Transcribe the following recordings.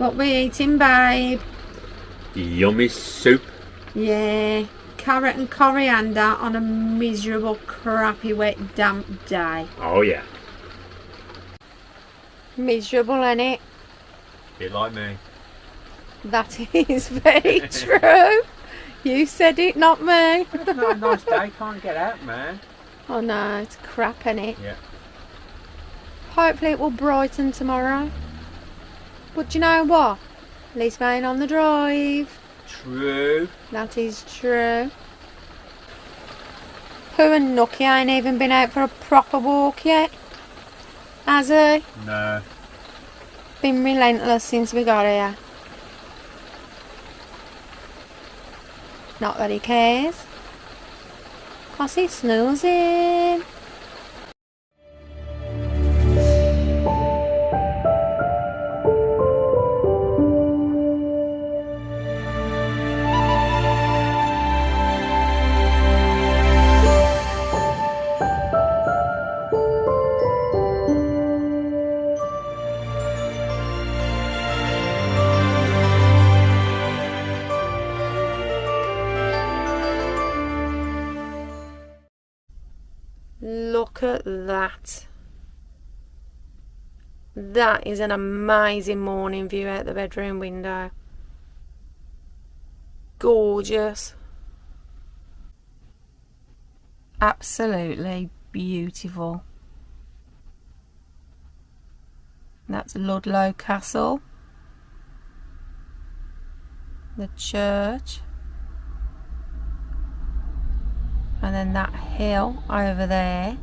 What we eating, babe? Yummy soup. Yeah, carrot and coriander on a miserable, crappy, wet, damp day. Oh yeah. Miserable, innit? Bit like me. That is very true. You said it, not me. It's not a nice day, can't get out, man. Oh no, it's crap, innit? Yeah. Hopefully it will brighten tomorrow. But you know what? At least we ain't on the drive. True. That is true. Who and Nookie ain't even been out for a proper walk yet, has he? No. Been relentless since we got here. Not that he cares, 'cause he's snoozing. Look at that. That is an amazing morning view out the bedroom window. Gorgeous. Absolutely beautiful. That's Ludlow Castle. The church. And then that hill over there,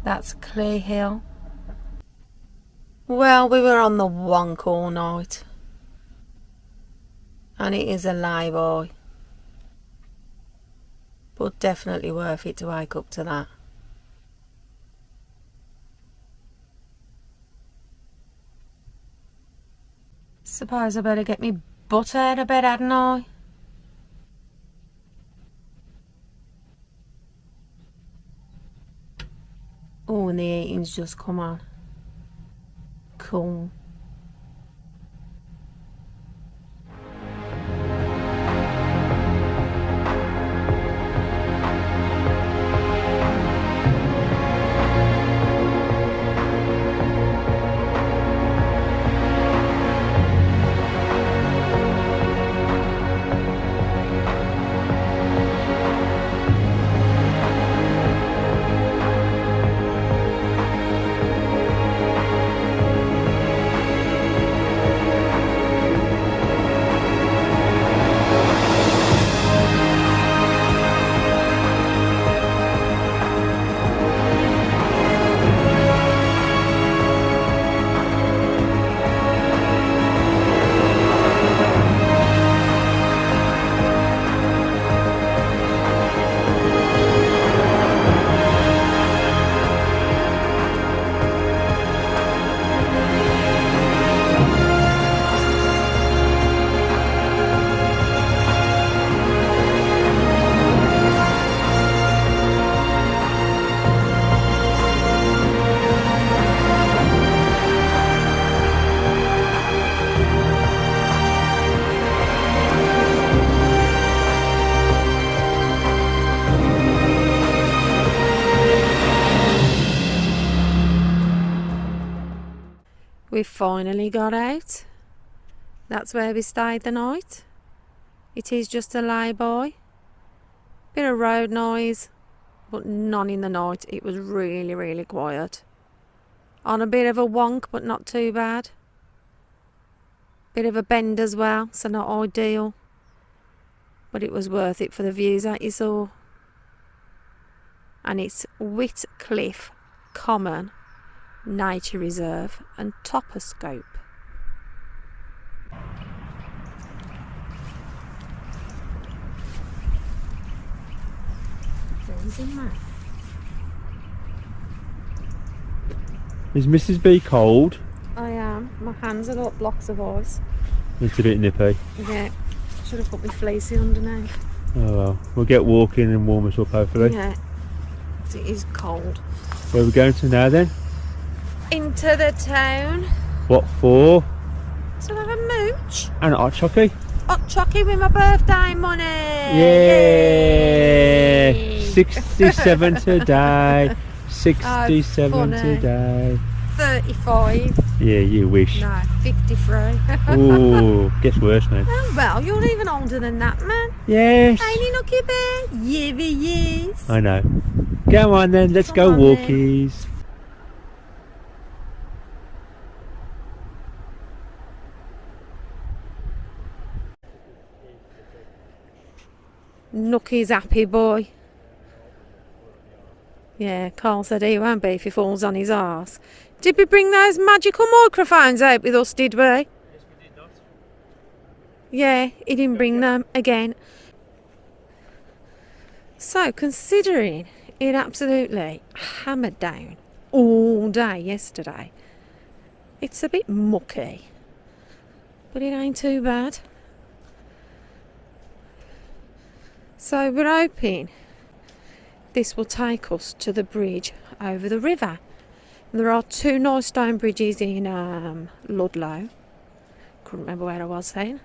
that's Clear Hill. Well, we were on the wonk all night. And it is a lie-by. But definitely worth it to wake up to that. Suppose I better get me butt out of bed, hadn't I? Oh, and the eating's just come on. Cool. We finally got out. That's where we stayed the night. It is just a lay-by. Bit of road noise, but none in the night. It was really, really quiet. On a bit of a wonk, but not too bad. Bit of a bend as well, so not ideal. But it was worth it for the views that you saw. And it's Whitcliffe Common Nature Reserve and Toposcope. Is Mrs. B cold? I am. My hands are like blocks of ice. It's a bit nippy. Yeah. Should have put my fleecy underneath. Oh well. We'll get walking and warm us up hopefully. Yeah. It is cold. Where are we going to now then? Into the town. What for? So have a mooch. And a hot chockey. Hot chockey with my birthday money. Yeah. Yay. 67 today. 67 funny. today. 35. Yeah, you wish. No, 53. Ooh, gets worse now. Oh, well, you're even older than that, man. Yes. Ain't he, Nookie Bear? Yeah, he is. I know. Go on then, let's go Come on then. walkies. Nookie's happy boy. Yeah, Karl said he won't be if he falls on his arse. Did we bring those magical microphones out with us, did we? Yes, we did not. Yeah, he didn't bring them again. So, considering it absolutely hammered down all day yesterday, it's a bit mucky, but it ain't too bad. So we're hoping this will take us to the bridge over the river. There are 2 nice stone bridges in Ludlow. Couldn't remember where I was then.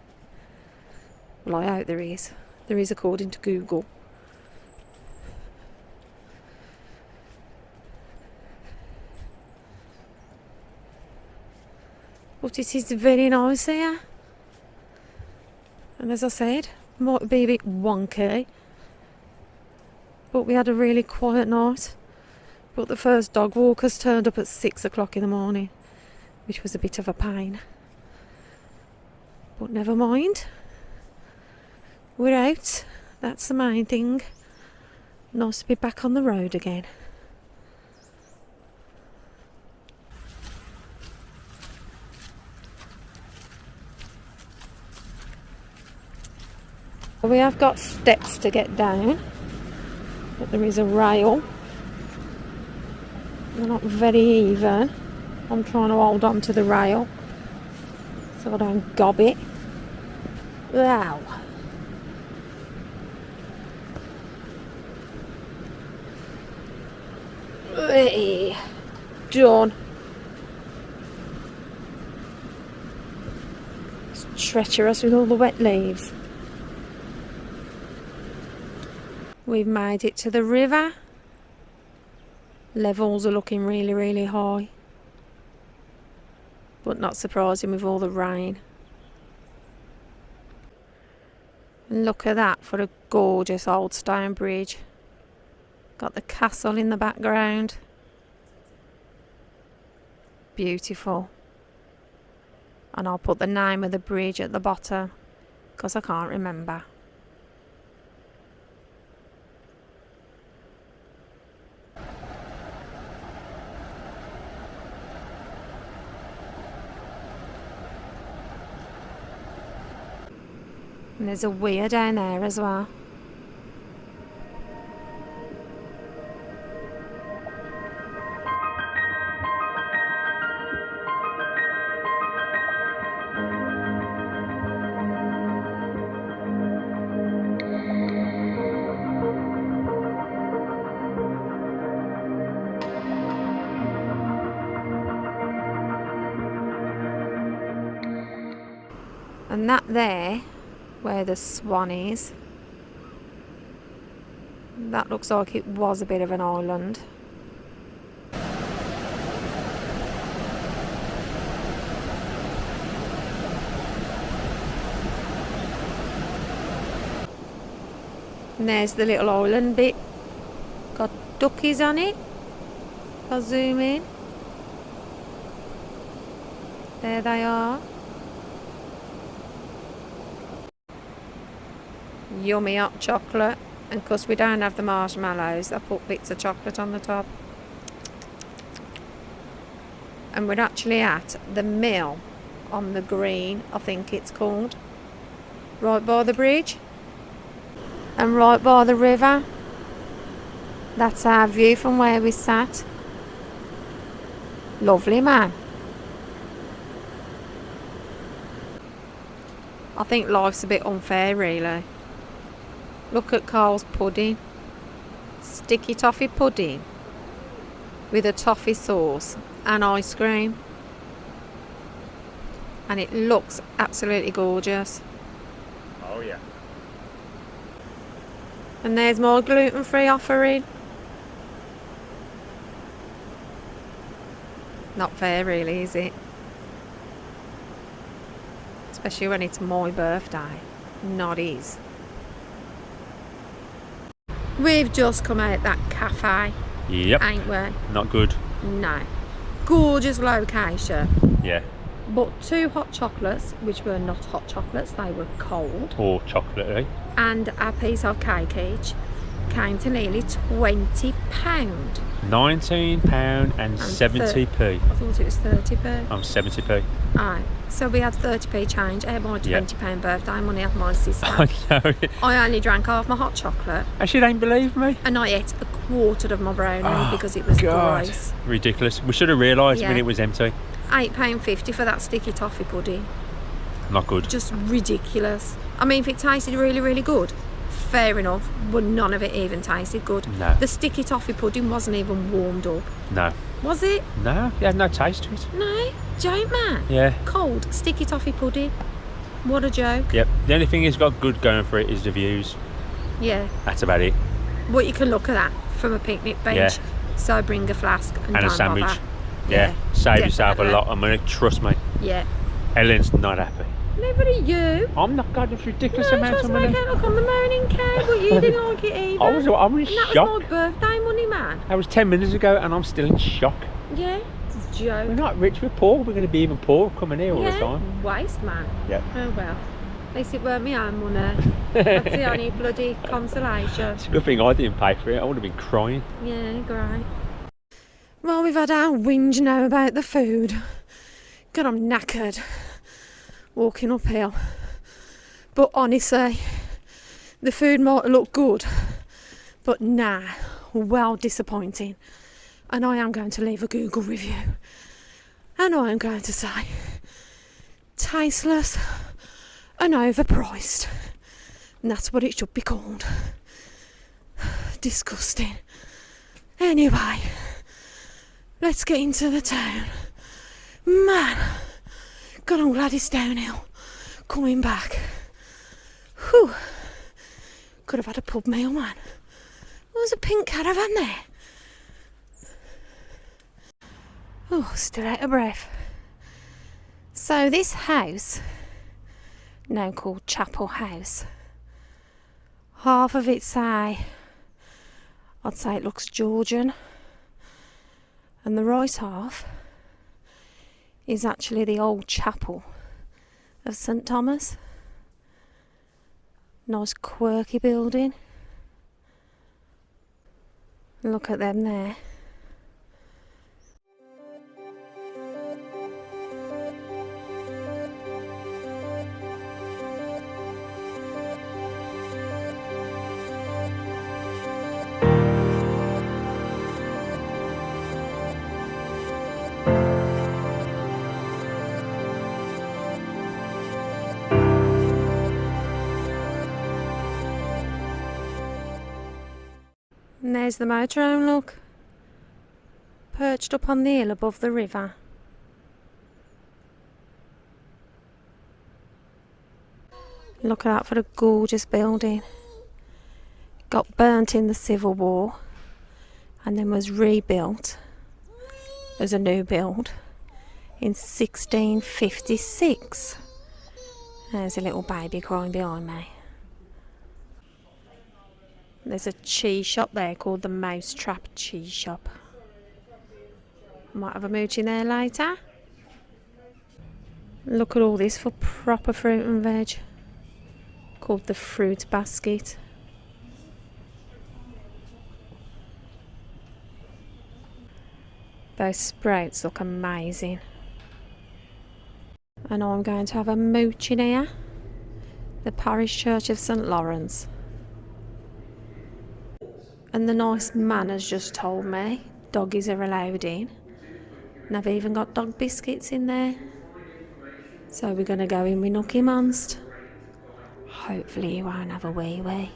Well, I hope there is. There is according to Google. But it is very nice here. And as I said, might be a bit wonky. But we had a really quiet night. But the first dog walkers turned up at 6 o'clock in the morning, which was a bit of a pain. But never mind. We're out. That's the main thing. Nice to be back on the road again. We have got steps to get down, but there is a rail. They're not very even. I'm trying to hold on to the rail so I don't gob it. Wow. Hey, done. It's treacherous with all the wet leaves. We've made it to the river. Levels are looking really, really high. But not surprising with all the rain. And look at that for a gorgeous old stone bridge. Got the castle in the background. Beautiful. And I'll put the name of the bridge at the bottom because I can't remember. And there's a weir down there as well. And that there, where the swan is, that looks like it was a bit of an island. And there's the little island bit. Got duckies on it. I'll zoom in. There they are. Yummy hot chocolate, and because we don't have the marshmallows, I put bits of chocolate on the top. And we're actually at the mill on the green, I think it's called, right by the bridge and right by the river. That's our view from where we sat. Lovely, man. I think life's a bit unfair, really. Look at Karl's pudding. Sticky toffee pudding with a toffee sauce and ice cream. and it looks absolutely gorgeous. Oh yeah. And there's more gluten-free offering. Not fair really, is it? Especially when it's my birthday, not his. We've just come out that cafe, Yep. ain't we? Not good. No. Gorgeous location. Yeah. But 2 hot chocolates, which were not hot chocolates, they were cold. Or chocolatey. And a piece of cake each came to nearly £20. £19 and 70p. I thought it was 30p. I'm 70p. Aye. So we had 30p change. I had my £20 birthday money off my sister. I know. I only drank half my hot chocolate. And she don't believe me. And I ate a quarter of my brownie because it was gross. Ridiculous. We should have realised Yeah. when it was empty. £8.50 for that sticky toffee pudding. Not good. Just ridiculous. I mean, if it tasted really, really good, fair enough, but none of it even tasted good. No. The sticky toffee pudding wasn't even warmed up. No. Was it? No, it had no taste to it. No, joke man. Yeah. Cold sticky toffee pudding. What a joke. Yep. The only thing it's got good going for it is the views. Yeah. That's about it. But you can look at that from a picnic bench. Yeah. So bring a flask and And a don't sandwich. bother. Yeah. Save yourself a definitely. lot of money. Trust me. Yeah. Helen's not happy. Never are you. I'm not got this ridiculous No, amount just of make money. it look on the moaning cow, but you didn't like it either. I was in And that shock. was my birthday money, man. That was 10 minutes ago and I'm still in shock. Yeah, it's a joke. We're not rich, we're poor. We're going to be even poorer coming here all the Yeah, time. waste, man. Yeah. Oh well. At least it weren't my own money. That's the only bloody consolation. It's a good thing I didn't pay for it. I would have been crying. Yeah, great. Well, we've had our whinge now about the food. God, I'm knackered. Walking uphill. But honestly, the food might look good, but nah, well disappointing. And I am going to leave a Google review. And I am going to say, tasteless and overpriced. And that's what it should be called. Disgusting. Anyway, let's get into the town. Man, God, I'm glad it's downhill. Coming back. Whew. Could have had a pub meal, man. There was a pink caravan there. Oh, still out of breath. So this house, now called Chapel House, half of it I'd say it looks Georgian, and the right half is actually the old chapel of St Thomas. Nice quirky building. Look at them there. And there's the motorhome, look. Perched up on the hill above the river. Look at that for a gorgeous building. Got burnt in the Civil War and then was rebuilt as a new build in 1656. There's a little baby crying behind me. There's a cheese shop there called the Mousetrap Cheese Shop. Might have a mooch in there later. Look at all this for proper fruit and veg. Called the Fruit Basket. Those sprouts look amazing. And I'm going to have a mooch in here. The Parish Church of St Lawrence. And the nice man has just told me doggies are allowed in. And I've even got dog biscuits in there. So we're going to go in with Nookie Monster. Hopefully he won't have a wee wee.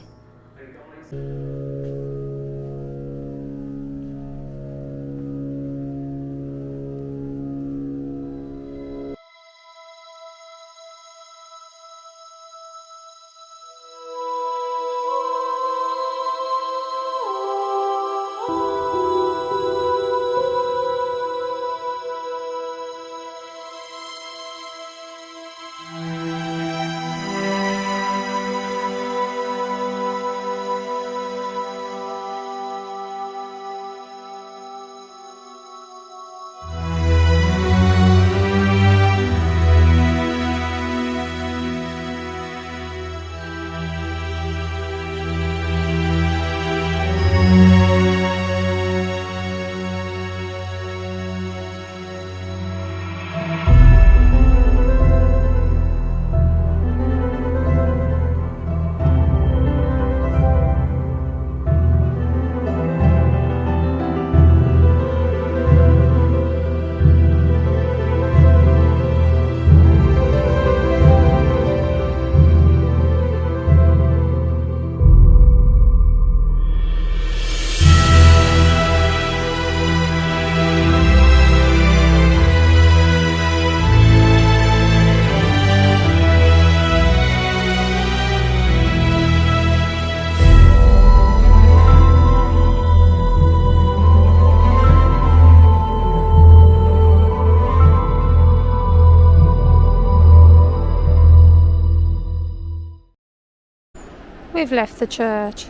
We've left the church.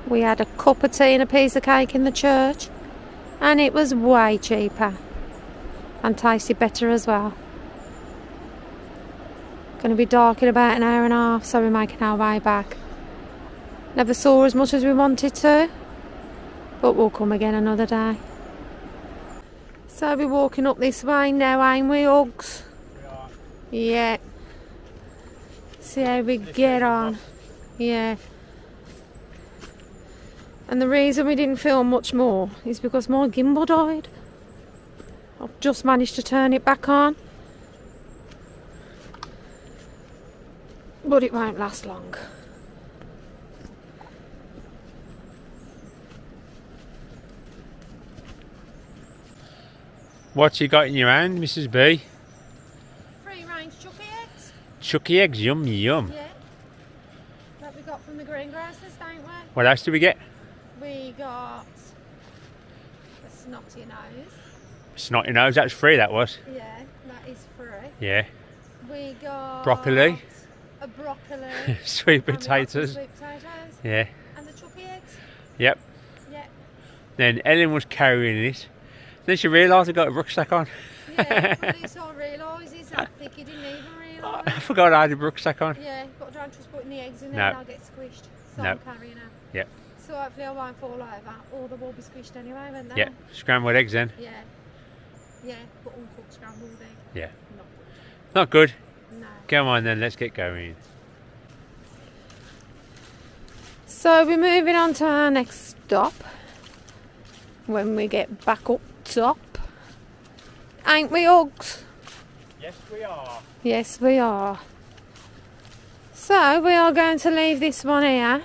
We had a cup of tea and a piece of cake in the church, and it was way cheaper and tasted better as well. Going to be dark in about an hour and a half, so we're making our way back. Never saw as much as we wanted to, but we'll come again another day. So we're walking up this way now, ain't we, Uggs? Yeah. See how we get on. Yeah. And the reason we didn't film much more is because my gimbal died. I've just managed to turn it back on, but it won't last long. What you got in your hand, Mrs. B? Free range chucky eggs. Chucky eggs, yum yum. Yeah. That we got from the greengrocers, don't we? What else did we get? We got a snotty nose. Snotty nose, that's free, that was. Yeah, that is free. Yeah. We got Broccoli. A broccoli. Sweet And we got some potatoes. sweet potatoes. Yeah. And the chucky eggs. Yep. Yeah. Then Ellen was carrying it. Then she realised I got a rucksack on. Yeah, but this I realise is that thick, he didn't even realise. I forgot I had a rucksack on. Yeah, but don't just putting the eggs in there No. and I'll get squished. So No. I'm carrying her. Yep. So hopefully I won't fall over, or they will be squished anyway, won't they? Yep. Scrambled eggs then. Yeah. Yeah, but uncooked scrambled egg. Yeah. Not good. Not good. No. Come on then, let's get going. So we're moving on to our next stop when we get back up top. Ain't we, Uggs? Yes, we are. Yes, we are. So we are going to leave this one here.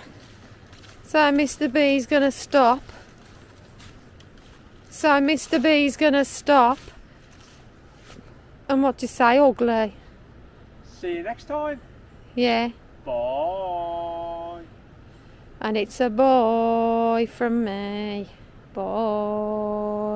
So Mr. B's going to stop. And what do you say, ugly? See you next time. Yeah. Bye. And it's a bye from me. Bye.